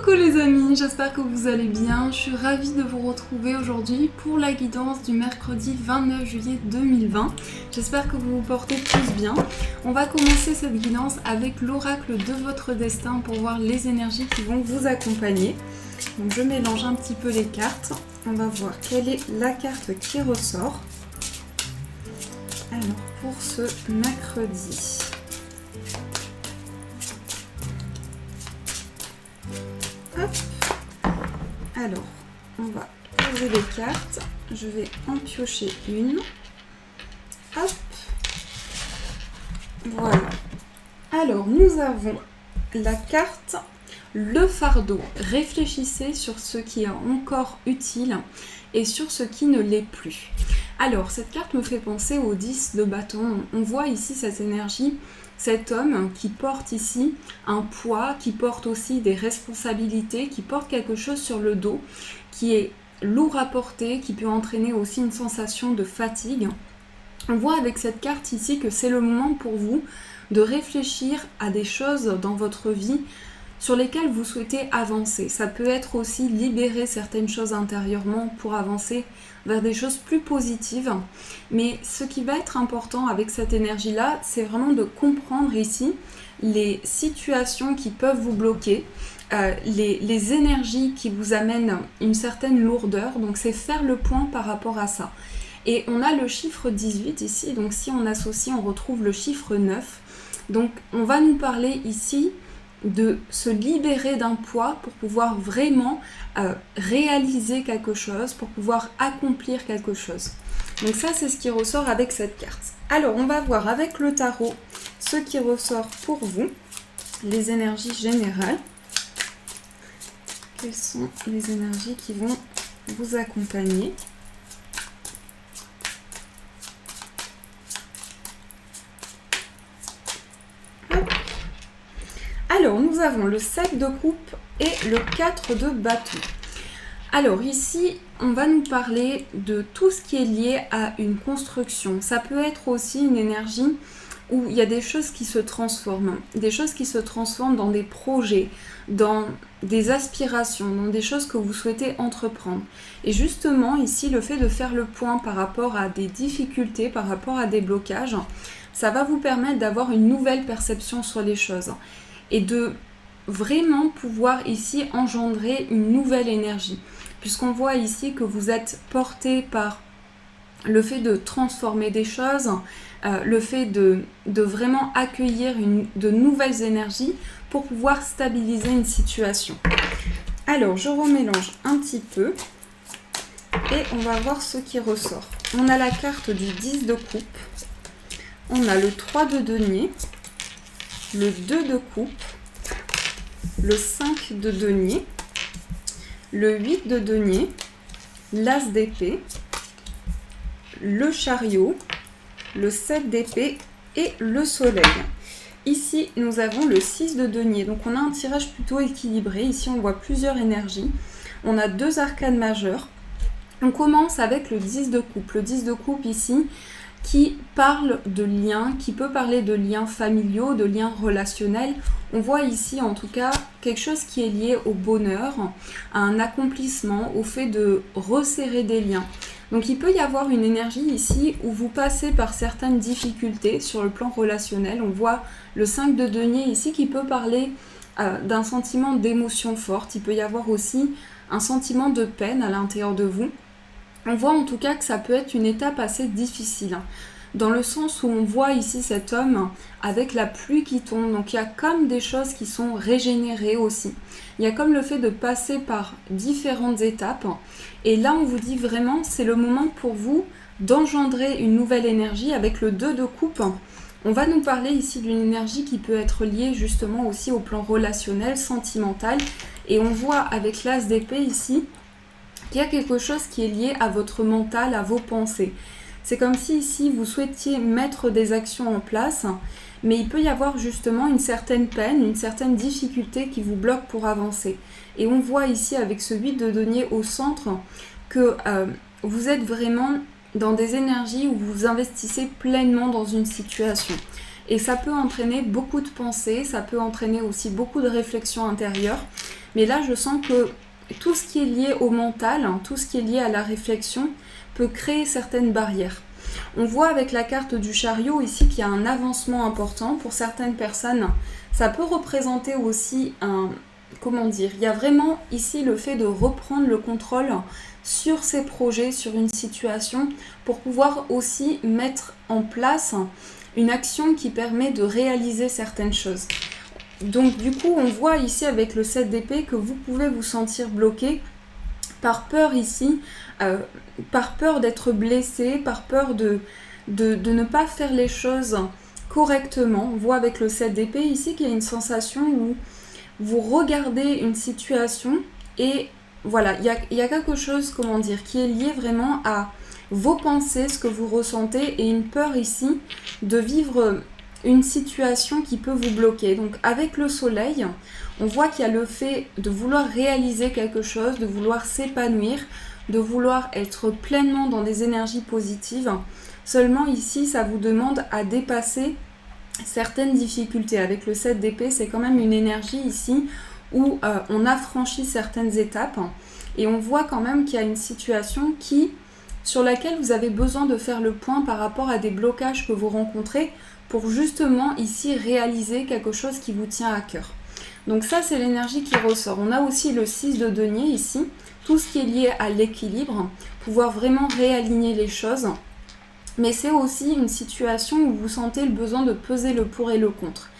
Coucou les amis, j'espère que vous allez bien. Je suis ravie de vous retrouver aujourd'hui pour la guidance du mercredi 29 juillet 2020. J'espère que vous vous portez tous bien. On va commencer cette guidance avec l'oracle de votre destin pour voir les énergies qui vont vous accompagner. Donc je mélange un petit peu les cartes. On va voir quelle est la carte qui ressort. Alors pour ce mercredi. Hop. Alors, on va poser les cartes. Je vais en piocher une. Hop. Voilà. Alors, nous avons la carte le fardeau. Réfléchissez sur ce qui est encore utile et sur ce qui ne l'est plus. Alors, cette carte me fait penser au 10 de bâton. On voit ici cette énergie, cet homme qui porte ici un poids, qui porte aussi des responsabilités, qui porte quelque chose sur le dos, qui est lourd à porter, qui peut entraîner aussi une sensation de fatigue. On voit avec cette carte ici que c'est le moment pour vous de réfléchir à des choses dans votre vie sur lesquelles vous souhaitez avancer. Ça peut être aussi libérer certaines choses intérieurement pour avancer vers des choses plus positives. Mais ce qui va être important avec cette énergie-là, c'est vraiment de comprendre ici les situations qui peuvent vous bloquer, les énergies qui vous amènent une certaine lourdeur. Donc c'est faire le point par rapport à ça. Et on a le chiffre 18 ici, donc si on associe, on retrouve le chiffre 9. Donc on va nous parler ici de se libérer d'un poids pour pouvoir vraiment réaliser quelque chose, pour pouvoir accomplir quelque chose. Donc ça, c'est ce qui ressort avec cette carte. Alors, on va voir avec le tarot ce qui ressort pour vous, les énergies générales. Quelles sont les énergies qui vont vous accompagner ? Alors, nous avons le 7 de coupe et le 4 de bâton. Alors ici, on va nous parler de tout ce qui est lié à une construction. Ça peut être aussi une énergie où il y a des choses qui se transforment. Des choses qui se transforment dans des projets, dans des aspirations, dans des choses que vous souhaitez entreprendre. Et justement, ici, le fait de faire le point par rapport à des difficultés, par rapport à des blocages, ça va vous permettre d'avoir une nouvelle perception sur les choses. Et de vraiment pouvoir ici engendrer une nouvelle énergie. Puisqu'on voit ici que vous êtes porté par le fait de transformer des choses, le fait de vraiment accueillir de nouvelles énergies pour pouvoir stabiliser une situation. Alors, je remélange un petit peu et on va voir ce qui ressort. On a la carte du 10 de coupe, on a le 3 de denier, le 2 de coupe, le 5 de denier, le 8 de denier, l'as d'épée, le chariot, le 7 d'épée et le soleil. Ici, nous avons le 6 de denier. Donc, on a un tirage plutôt équilibré. Ici, on voit plusieurs énergies. On a deux arcanes majeures. On commence avec le 10 de coupe. Le 10 de coupe ici, qui parle de liens, qui peut parler de liens familiaux, de liens relationnels. On voit ici en tout cas quelque chose qui est lié au bonheur, à un accomplissement, au fait de resserrer des liens. Donc il peut y avoir une énergie ici où vous passez par certaines difficultés sur le plan relationnel. On voit le 5 de denier ici qui peut parler d'un sentiment d'émotion forte. Il peut y avoir aussi un sentiment de peine à l'intérieur de vous. On voit en tout cas que ça peut être une étape assez difficile, dans le sens où on voit ici cet homme avec la pluie qui tombe. Donc il y a comme des choses qui sont régénérées aussi. Il y a comme le fait de passer par différentes étapes. Et là, on vous dit vraiment, c'est le moment pour vous d'engendrer une nouvelle énergie avec le 2 de coupe. On va nous parler ici d'une énergie qui peut être liée justement aussi au plan relationnel, sentimental. Et on voit avec l'as d'épée ici, qu'il y a quelque chose qui est lié à votre mental, à vos pensées. C'est comme si ici vous souhaitiez mettre des actions en place, mais il peut y avoir justement une certaine peine, une certaine difficulté qui vous bloque pour avancer. Et on voit ici avec ce 8 de denier au centre que vous êtes vraiment dans des énergies où vous investissez pleinement dans une situation. Et ça peut entraîner beaucoup de pensées, ça peut entraîner aussi beaucoup de réflexions intérieures. Mais là, je sens que tout ce qui est lié au mental, tout ce qui est lié à la réflexion, peut créer certaines barrières. On voit avec la carte du chariot ici qu'il y a un avancement important. Pour certaines personnes, ça peut représenter aussi un... Comment dire? Il y a vraiment ici le fait de reprendre le contrôle sur ses projets, sur une situation, pour pouvoir aussi mettre en place une action qui permet de réaliser certaines choses. Donc du coup, on voit ici avec le 7 d'épée que vous pouvez vous sentir bloqué par peur ici, par peur d'être blessé, par peur de ne pas faire les choses correctement. On voit avec le 7 d'épée ici qu'il y a une sensation où vous regardez une situation et voilà, il y a quelque chose, comment dire, qui est lié vraiment à vos pensées, ce que vous ressentez, et une peur ici de vivre une situation qui peut vous bloquer. Donc avec le soleil, on voit qu'il y a le fait de vouloir réaliser quelque chose, de vouloir s'épanouir, de vouloir être pleinement dans des énergies positives. Seulement ici, ça vous demande à dépasser certaines difficultés. Avec le 7 d'épée, c'est quand même une énergie ici où on a franchi certaines étapes et on voit quand même qu'il y a une situation sur laquelle vous avez besoin de faire le point par rapport à des blocages que vous rencontrez pour justement ici réaliser quelque chose qui vous tient à cœur. Donc ça, c'est l'énergie qui ressort. On a aussi le 6 de denier ici, tout ce qui est lié à l'équilibre, pouvoir vraiment réaligner les choses. Mais c'est aussi une situation où vous sentez le besoin de peser le pour et le contre.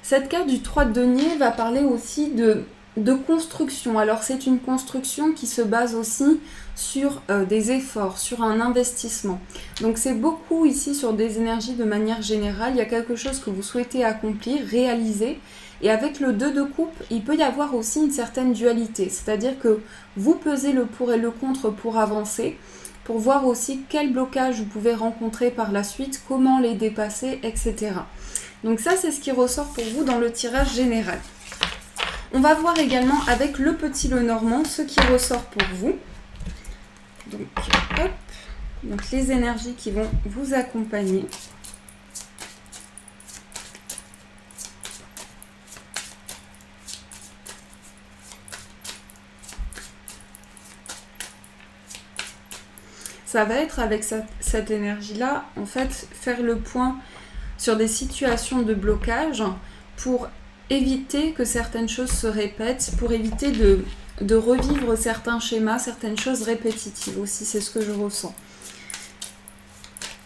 Cette carte du 3 de denier va parler aussi de construction. Alors c'est une construction qui se base aussi sur des efforts, sur un investissement. Donc c'est beaucoup ici sur des énergies de manière générale. Il y a quelque chose que vous souhaitez accomplir, réaliser. Et avec le 2 de coupe, il peut y avoir aussi une certaine dualité. C'est-à-dire que vous pesez le pour et le contre pour avancer, pour voir aussi quel blocage vous pouvez rencontrer par la suite, comment les dépasser, etc. Donc ça, c'est ce qui ressort pour vous dans le tirage général. On va voir également avec le petit Lenormand ce qui ressort pour vous. Donc, hop, donc les énergies qui vont vous accompagner. Ça va être avec cette énergie-là, en fait, faire le point sur des situations de blocage pour éviter que certaines choses se répètent, pour éviter de revivre certains schémas, certaines choses répétitives aussi, c'est ce que je ressens.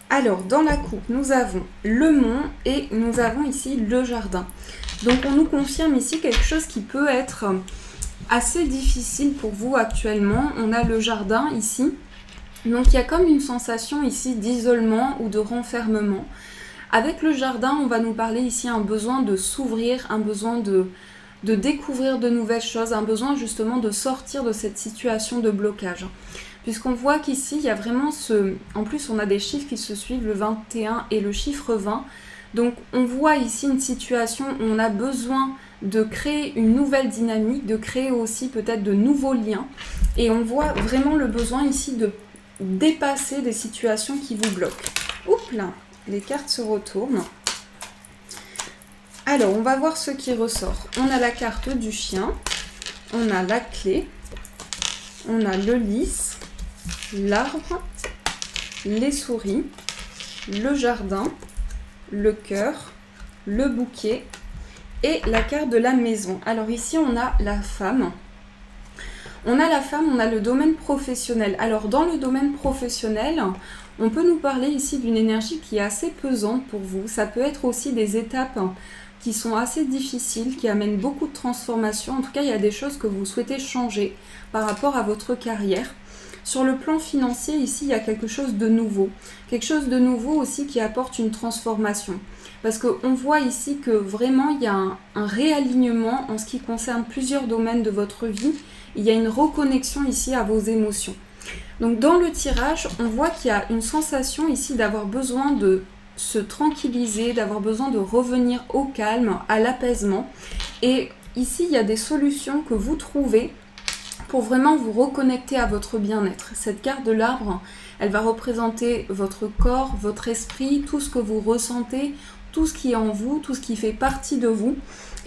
Alors, dans la coupe, nous avons le mont et nous avons ici le jardin. Donc, on nous confirme ici quelque chose qui peut être assez difficile pour vous actuellement. On a le jardin ici. Donc il y a comme une sensation ici d'isolement ou de renfermement. Avec le jardin, on va nous parler ici un besoin de s'ouvrir, un besoin de découvrir de nouvelles choses, un besoin justement de sortir de cette situation de blocage. Puisqu'on voit qu'ici, il y a vraiment En plus, on a des chiffres qui se suivent, le 21 et le chiffre 20. Donc on voit ici une situation où on a besoin de créer une nouvelle dynamique, de créer aussi peut-être de nouveaux liens. Et on voit vraiment le besoin ici de dépasser des situations qui vous bloquent. Oups là, les cartes se retournent. Alors, on va voir ce qui ressort. On a la carte du chien, on a la clé, on a le lys, l'arbre, les souris, le jardin, le cœur, le bouquet et la carte de la maison. Alors ici, on a la femme. On a la femme, on a le domaine professionnel. Alors dans le domaine professionnel, on peut nous parler ici d'une énergie qui est assez pesante pour vous. Ça peut être aussi des étapes qui sont assez difficiles, qui amènent beaucoup de transformations. En tout cas, il y a des choses que vous souhaitez changer par rapport à votre carrière. Sur le plan financier, ici, il y a quelque chose de nouveau. Quelque chose de nouveau aussi qui apporte une transformation. Parce qu'on voit ici que vraiment, il y a un réalignement en ce qui concerne plusieurs domaines de votre vie. Il y a une reconnexion ici à vos émotions. Donc dans le tirage, on voit qu'il y a une sensation ici d'avoir besoin de se tranquilliser, d'avoir besoin de revenir au calme, à l'apaisement. Et ici, il y a des solutions que vous trouvez pour vraiment vous reconnecter à votre bien-être. Cette carte de l'arbre, elle va représenter votre corps, votre esprit, tout ce que vous ressentez, tout ce qui est en vous, tout ce qui fait partie de vous.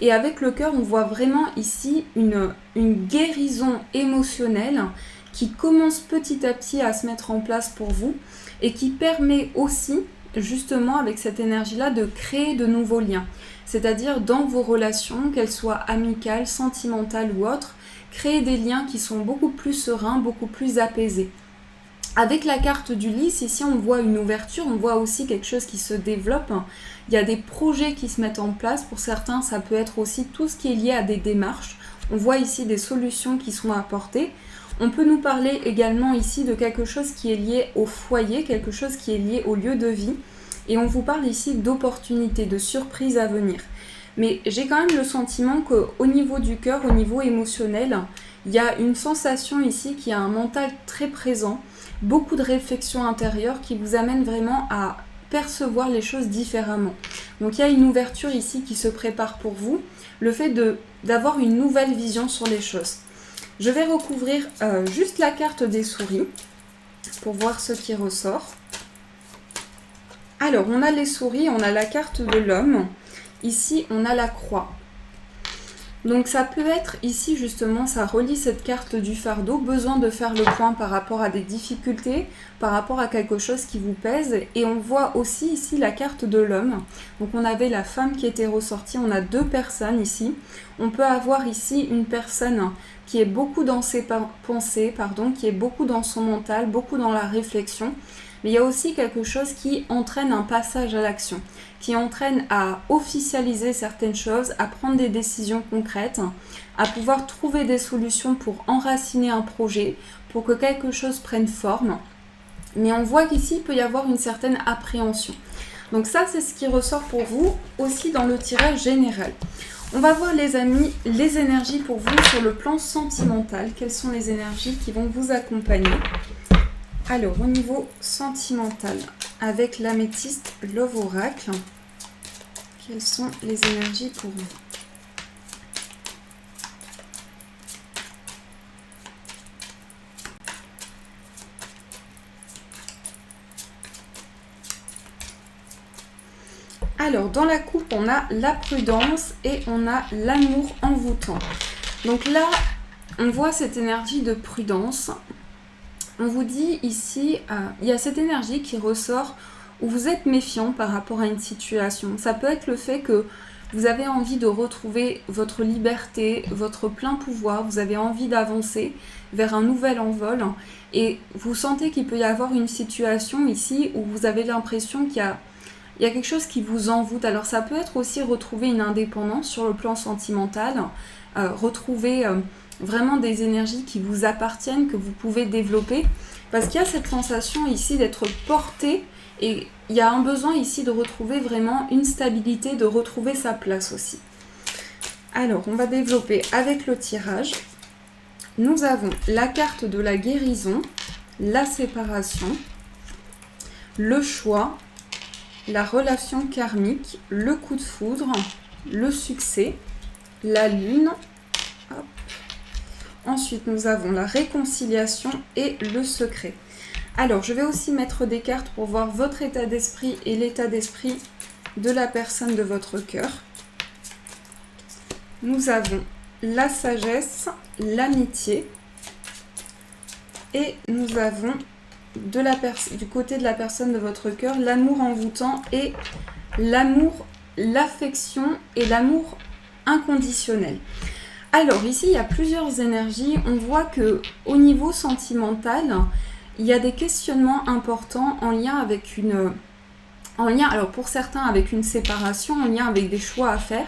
Et avec le cœur, on voit vraiment ici une guérison émotionnelle qui commence petit à petit à se mettre en place pour vous et qui permet aussi, justement avec cette énergie-là, de créer de nouveaux liens. C'est-à-dire dans vos relations, qu'elles soient amicales, sentimentales ou autres, créer des liens qui sont beaucoup plus sereins, beaucoup plus apaisés. Avec la carte du lys, ici on voit une ouverture, on voit aussi quelque chose qui se développe. Il y a des projets qui se mettent en place. Pour certains, ça peut être aussi tout ce qui est lié à des démarches. On voit ici des solutions qui sont apportées. On peut nous parler également ici de quelque chose qui est lié au foyer, quelque chose qui est lié au lieu de vie. Et on vous parle ici d'opportunités, de surprises à venir. Mais j'ai quand même le sentiment qu'au niveau du cœur, au niveau émotionnel, il y a une sensation ici qui a un mental très présent, beaucoup de réflexion intérieure qui vous amène vraiment à percevoir les choses différemment. Donc il y a une ouverture ici qui se prépare pour vous, le fait d'avoir une nouvelle vision sur les choses. Je vais recouvrir juste la carte des souris pour voir ce qui ressort. Alors on a les souris, on a la carte de l'homme, ici on a la croix. Donc ça peut être ici justement, ça relie cette carte du fardeau, besoin de faire le point par rapport à des difficultés, par rapport à quelque chose qui vous pèse. Et on voit aussi ici la carte de l'homme. Donc on avait la femme qui était ressortie, on a deux personnes ici. On peut avoir ici une personne qui est beaucoup dans ses pensées, qui est beaucoup dans son mental, beaucoup dans la réflexion. Mais il y a aussi quelque chose qui entraîne un passage à l'action, qui entraîne à officialiser certaines choses, à prendre des décisions concrètes, à pouvoir trouver des solutions pour enraciner un projet, pour que quelque chose prenne forme. Mais on voit qu'ici, il peut y avoir une certaine appréhension. Donc ça, c'est ce qui ressort pour vous aussi dans le tirage général. On va voir les amis, les énergies pour vous sur le plan sentimental. Quelles sont les énergies qui vont vous accompagner ? Alors, au niveau sentimental, avec l'améthyste Love Oracle, quelles sont les énergies pour vous ? Alors, dans la coupe, on a la prudence et on a l'amour envoûtant. Donc là, on voit cette énergie de prudence. On vous dit ici, il y a cette énergie qui ressort où vous êtes méfiant par rapport à une situation. Ça peut être le fait que vous avez envie de retrouver votre liberté, votre plein pouvoir, vous avez envie d'avancer vers un nouvel envol et vous sentez qu'il peut y avoir une situation ici où vous avez l'impression qu'il y a quelque chose qui vous envoûte. Alors ça peut être aussi retrouver une indépendance sur le plan sentimental, retrouver vraiment des énergies qui vous appartiennent, que vous pouvez développer, parce qu'il y a cette sensation ici d'être porté et il y a un besoin ici de retrouver vraiment une stabilité, de retrouver sa place aussi. Alors, on va développer avec le tirage. Nous avons la carte de la guérison, la séparation, le choix, la relation karmique, le coup de foudre, le succès, la lune. Hop. Ensuite, nous avons la réconciliation et le secret. Alors, je vais aussi mettre des cartes pour voir votre état d'esprit et l'état d'esprit de la personne de votre cœur. Nous avons la sagesse, l'amitié et nous avons du côté de la personne de votre cœur l'amour envoûtant et l'amour, l'affection et l'amour inconditionnel. Alors ici, il y a plusieurs énergies. On voit que au niveau sentimental, il y a des questionnements importants en lien avec alors pour certains avec une séparation, en lien avec des choix à faire.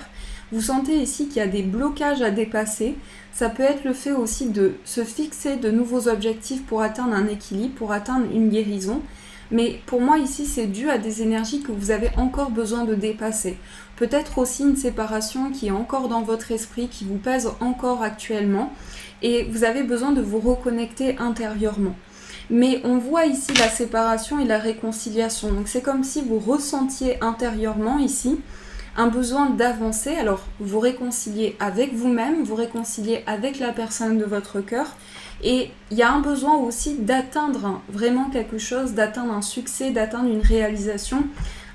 Vous sentez ici qu'il y a des blocages à dépasser. Ça peut être le fait aussi de se fixer de nouveaux objectifs pour atteindre un équilibre, pour atteindre une guérison. Mais pour moi ici, c'est dû à des énergies que vous avez encore besoin de dépasser. Peut-être aussi une séparation qui est encore dans votre esprit, qui vous pèse encore actuellement. Et vous avez besoin de vous reconnecter intérieurement. Mais on voit ici la séparation et la réconciliation. Donc c'est comme si vous ressentiez intérieurement ici un besoin d'avancer. Alors vous réconciliez avec vous-même, vous réconciliez avec la personne de votre cœur. Et il y a un besoin aussi d'atteindre vraiment quelque chose, d'atteindre un succès, d'atteindre une réalisation,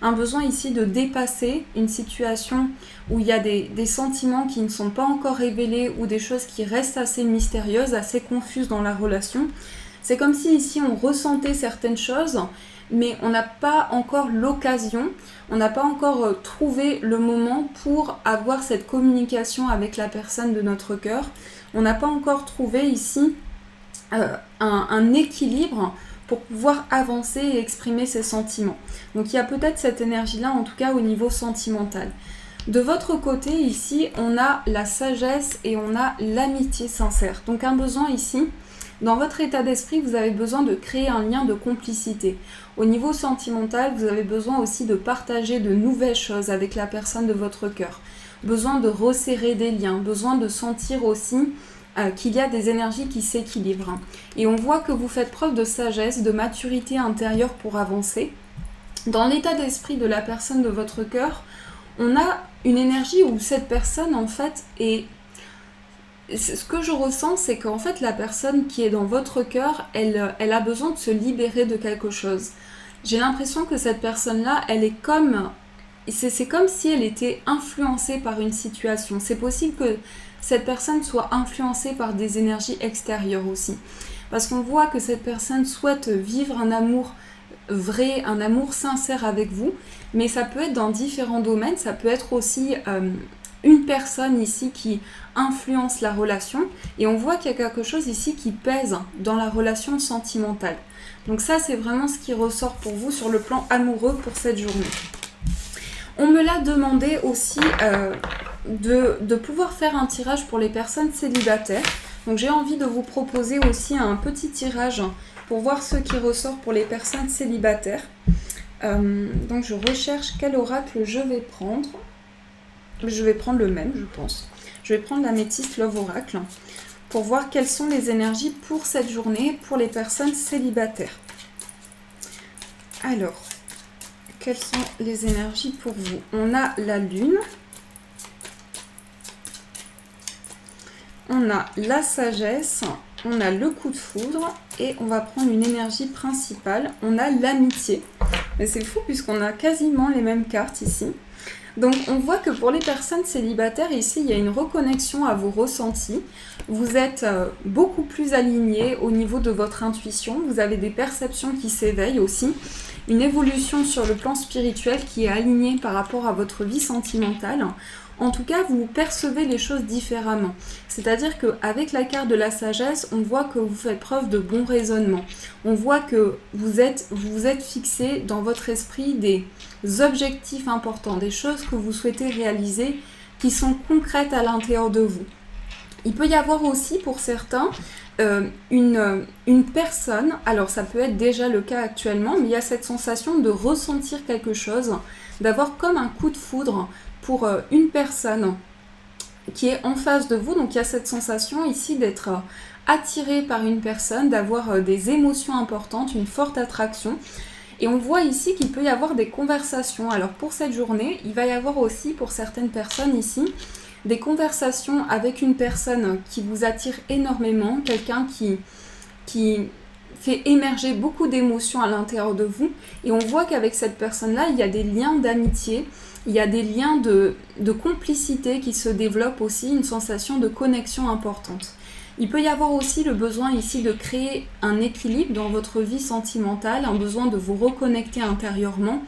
un besoin ici de dépasser une situation où il y a des sentiments qui ne sont pas encore révélés ou des choses qui restent assez mystérieuses, assez confuses dans la relation. C'est comme si ici on ressentait certaines choses, mais on n'a pas encore l'occasion, on n'a pas encore trouvé le moment pour avoir cette communication avec la personne de notre cœur. On n'a pas encore trouvé ici un équilibre pour pouvoir avancer et exprimer ses sentiments. Donc il y a peut-être cette énergie-là, en tout cas au niveau sentimental. De votre côté, ici, on a la sagesse et on a l'amitié sincère. Donc un besoin ici, dans votre état d'esprit, vous avez besoin de créer un lien de complicité. Au niveau sentimental, vous avez besoin aussi de partager de nouvelles choses avec la personne de votre cœur. Besoin de resserrer des liens, besoin de sentir aussi qu'il y a des énergies qui s'équilibrent. Et on voit que vous faites preuve de sagesse, de maturité intérieure pour avancer. Dans l'état d'esprit de la personne de votre cœur, on a une énergie où cette personne en fait est... Ce que je ressens, c'est qu'en fait la personne qui est dans votre cœur, elle a besoin de se libérer de quelque chose. J'ai l'impression que cette personne-là, elle est comme... C'est comme si elle était influencée par une situation. C'est possible que cette personne soit influencée par des énergies extérieures aussi. Parce qu'on voit que cette personne souhaite vivre un amour vrai, un amour sincère avec vous, mais ça peut être dans différents domaines. Ça peut être aussi une personne ici qui influence la relation, et on voit qu'il y a quelque chose ici qui pèse dans la relation sentimentale. Donc ça, c'est vraiment ce qui ressort pour vous sur le plan amoureux pour cette journée. On me l'a demandé aussi de pouvoir faire un tirage pour les personnes célibataires. Donc j'ai envie de vous proposer aussi un petit tirage pour voir ce qui ressort pour les personnes célibataires. Donc je recherche quel oracle je vais prendre. Je vais prendre le même, je pense. Je vais prendre l'Améthyste Love Oracle pour voir quelles sont les énergies pour cette journée pour les personnes célibataires. Alors, quelles sont les énergies pour vous? On a la Lune, on a la sagesse, on a le coup de foudre et on va prendre une énergie principale, on a l'amitié. Mais c'est fou puisqu'on a quasiment les mêmes cartes ici. Donc on voit que pour les personnes célibataires, ici, il y a une reconnexion à vos ressentis. Vous êtes beaucoup plus alignés au niveau de votre intuition. Vous avez des perceptions qui s'éveillent aussi. Une évolution sur le plan spirituel qui est alignée par rapport à votre vie sentimentale. En tout cas, vous percevez les choses différemment. C'est-à-dire qu'avec la carte de la sagesse, on voit que vous faites preuve de bon raisonnement. On voit que vous vous êtes fixé dans votre esprit des objectifs importants, des choses que vous souhaitez réaliser qui sont concrètes à l'intérieur de vous. Il peut y avoir aussi pour certains une personne, alors ça peut être déjà le cas actuellement, mais il y a cette sensation de ressentir quelque chose, d'avoir comme un coup de foudre pour une personne qui est en face de vous. Donc il y a cette sensation ici d'être attiré par une personne, d'avoir des émotions importantes, une forte attraction. Et on voit ici qu'il peut y avoir des conversations. Alors pour cette journée, il va y avoir aussi pour certaines personnes ici des conversations avec une personne qui vous attire énormément, quelqu'un qui fait émerger beaucoup d'émotions à l'intérieur de vous. Et on voit qu'avec cette personne-là, il y a des liens d'amitié, il y a des liens de complicité qui se développent aussi, une sensation de connexion importante. Il peut y avoir aussi le besoin ici de créer un équilibre dans votre vie sentimentale, un besoin de vous reconnecter intérieurement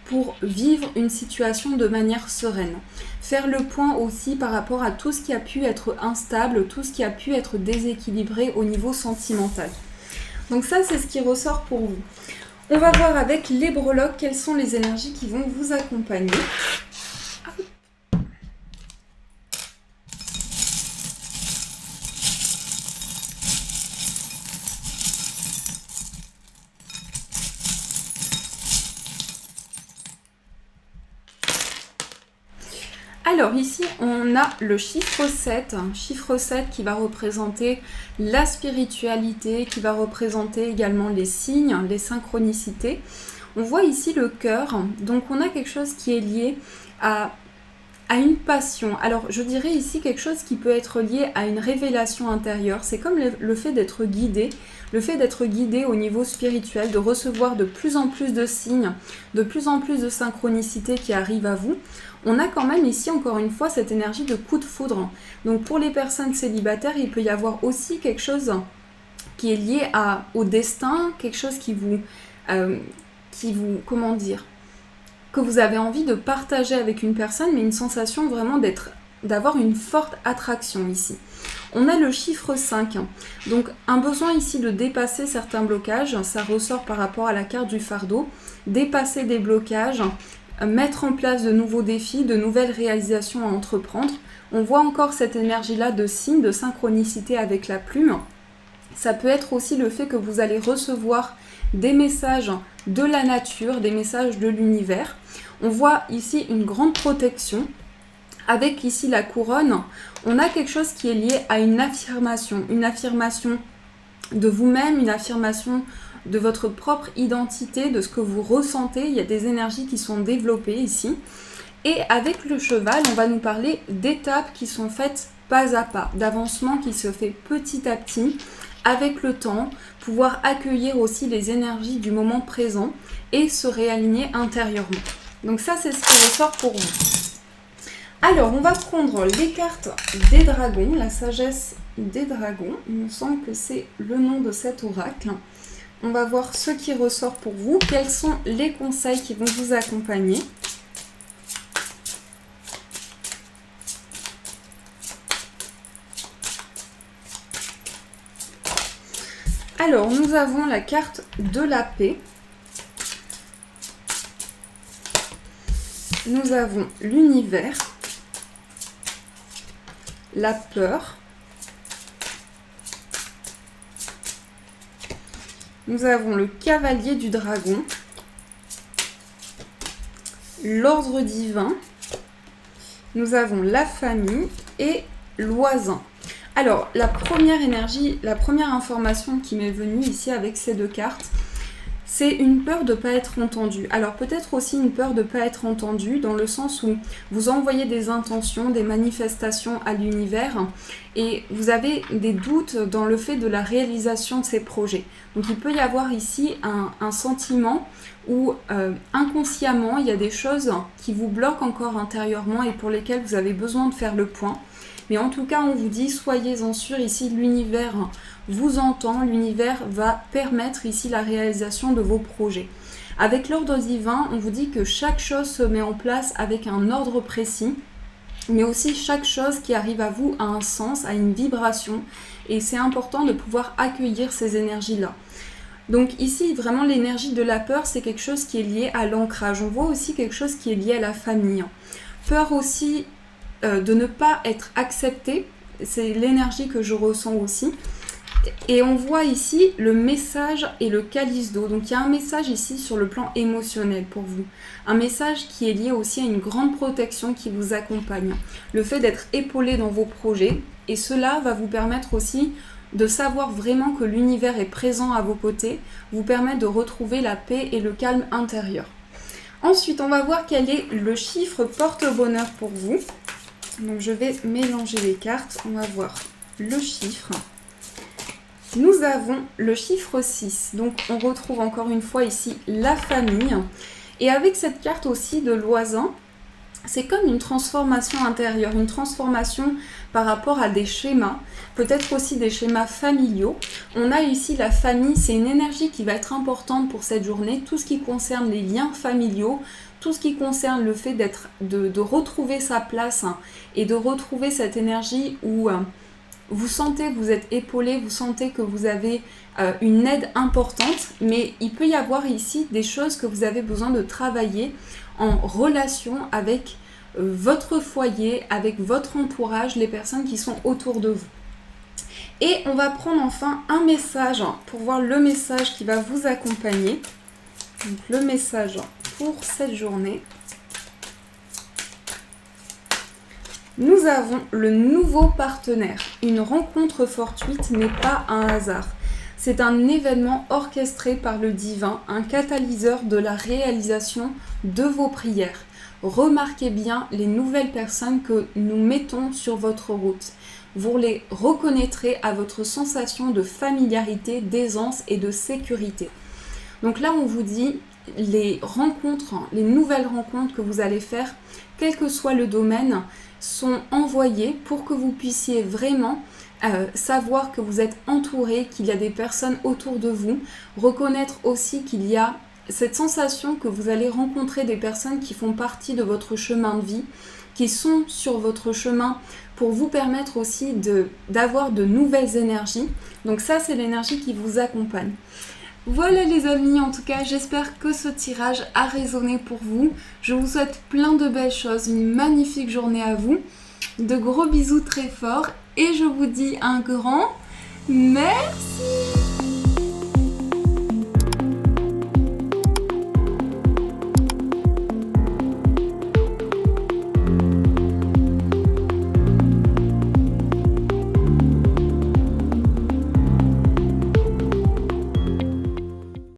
pour vivre une situation de manière sereine. Faire le point aussi par rapport à tout ce qui a pu être instable, tout ce qui a pu être déséquilibré au niveau sentimental. Donc ça, c'est ce qui ressort pour vous. On va voir avec les breloques quelles sont les énergies qui vont vous accompagner. Alors ici, on a le chiffre 7 qui va représenter la spiritualité, qui va représenter également les signes, les synchronicités. On voit ici le cœur, donc on a quelque chose qui est lié à à une passion. Alors je dirais ici quelque chose qui peut être lié à une révélation intérieure. C'est comme le fait d'être guidé, au niveau spirituel, de recevoir de plus en plus de signes, de plus en plus de synchronicité qui arrivent à vous. On a quand même ici encore une fois cette énergie de coup de foudre. Donc pour les personnes célibataires, il peut y avoir aussi quelque chose qui est lié au destin, quelque chose qui vous, comment dire, que vous avez envie de partager avec une personne, mais une sensation vraiment d'avoir une forte attraction ici. On a le chiffre 5, donc un besoin ici de dépasser certains blocages, ça ressort par rapport à la carte du fardeau, dépasser des blocages, mettre en place de nouveaux défis, de nouvelles réalisations à entreprendre. On voit encore cette énergie-là de signe, de synchronicité avec la plume. Ça peut être aussi le fait que vous allez recevoir des messages de la nature, des messages de l'univers. On voit ici une grande protection. Avec ici la couronne, on a quelque chose qui est lié à une affirmation de vous-même, une affirmation de votre propre identité, de ce que vous ressentez. Il y a des énergies qui sont développées ici. Et avec le cheval, on va nous parler d'étapes qui sont faites pas à pas, d'avancement qui se fait petit à petit, avec le temps, pouvoir accueillir aussi les énergies du moment présent et se réaligner intérieurement. Donc ça, c'est ce qui ressort pour vous. Alors, on va prendre les cartes des dragons, la sagesse des dragons. Il me semble que c'est le nom de cet oracle. On va voir ce qui ressort pour vous, quels sont les conseils qui vont vous accompagner. Alors, nous avons la carte de la paix. Nous avons l'univers, la peur. Nous avons le cavalier du dragon, l'ordre divin. Nous avons la famille et l'oisin. Alors, la première énergie, la première information qui m'est venue ici avec ces deux cartes, c'est une peur de ne pas être entendu. Alors peut-être aussi une peur de ne pas être entendu dans le sens où vous envoyez des intentions, des manifestations à l'univers et vous avez des doutes dans le fait de la réalisation de ces projets. Donc il peut y avoir ici un sentiment où inconsciemment il y a des choses qui vous bloquent encore intérieurement et pour lesquelles vous avez besoin de faire le point. Mais en tout cas, on vous dit, soyez-en sûrs, ici l'univers vous entend, l'univers va permettre ici la réalisation de vos projets. Avec l'ordre divin, on vous dit que chaque chose se met en place avec un ordre précis, mais aussi chaque chose qui arrive à vous a un sens, a une vibration, et c'est important de pouvoir accueillir ces énergies-là. Donc ici, vraiment, l'énergie de la peur, c'est quelque chose qui est lié à l'ancrage. On voit aussi quelque chose qui est lié à la famille. Peur aussi de ne pas être accepté, c'est l'énergie que je ressens aussi. Et on voit ici le message et le calice d'eau. Donc il y a un message ici sur le plan émotionnel pour vous. Un message qui est lié aussi à une grande protection qui vous accompagne. Le fait d'être épaulé dans vos projets. Et cela va vous permettre aussi de savoir vraiment que l'univers est présent à vos côtés, vous permet de retrouver la paix et le calme intérieur. Ensuite, on va voir quel est le chiffre porte-bonheur pour vous. Donc je vais mélanger les cartes, on va voir le chiffre. Nous avons le chiffre 6, donc on retrouve encore une fois ici la famille. Et avec cette carte aussi de l'oisin, c'est comme une transformation intérieure, une transformation par rapport à des schémas, peut-être aussi des schémas familiaux. On a ici la famille, c'est une énergie qui va être importante pour cette journée, tout ce qui concerne les liens familiaux, tout ce qui concerne le fait de retrouver sa place et de retrouver cette énergie où vous sentez que vous êtes épaulé, vous sentez que vous avez une aide importante, mais il peut y avoir ici des choses que vous avez besoin de travailler en relation avec votre foyer, avec votre entourage, les personnes qui sont autour de vous. Et on va prendre enfin un message pour voir le message qui va vous accompagner. Donc le message pour cette journée. Nous avons le nouveau partenaire. Une rencontre fortuite n'est pas un hasard. C'est un événement orchestré par le divin, un catalyseur de la réalisation de vos prières. remarquez bien les nouvelles personnes que nous mettons sur votre route. Vous les reconnaîtrez à votre sensation de familiarité, d'aisance et de sécurité. Donc là, on vous dit les rencontres, les nouvelles rencontres que vous allez faire, quel que soit le domaine, sont envoyées pour que vous puissiez vraiment savoir que vous êtes entouré, qu'il y a des personnes autour de vous, reconnaître aussi qu'il y a cette sensation que vous allez rencontrer des personnes qui font partie de votre chemin de vie, qui sont sur votre chemin pour vous permettre aussi d'avoir de nouvelles énergies. Donc ça, c'est l'énergie qui vous accompagne. Voilà les amis, en tout cas, j'espère que ce tirage a résonné pour vous. Je vous souhaite plein de belles choses, une magnifique journée à vous. De gros bisous très forts et je vous dis un grand merci.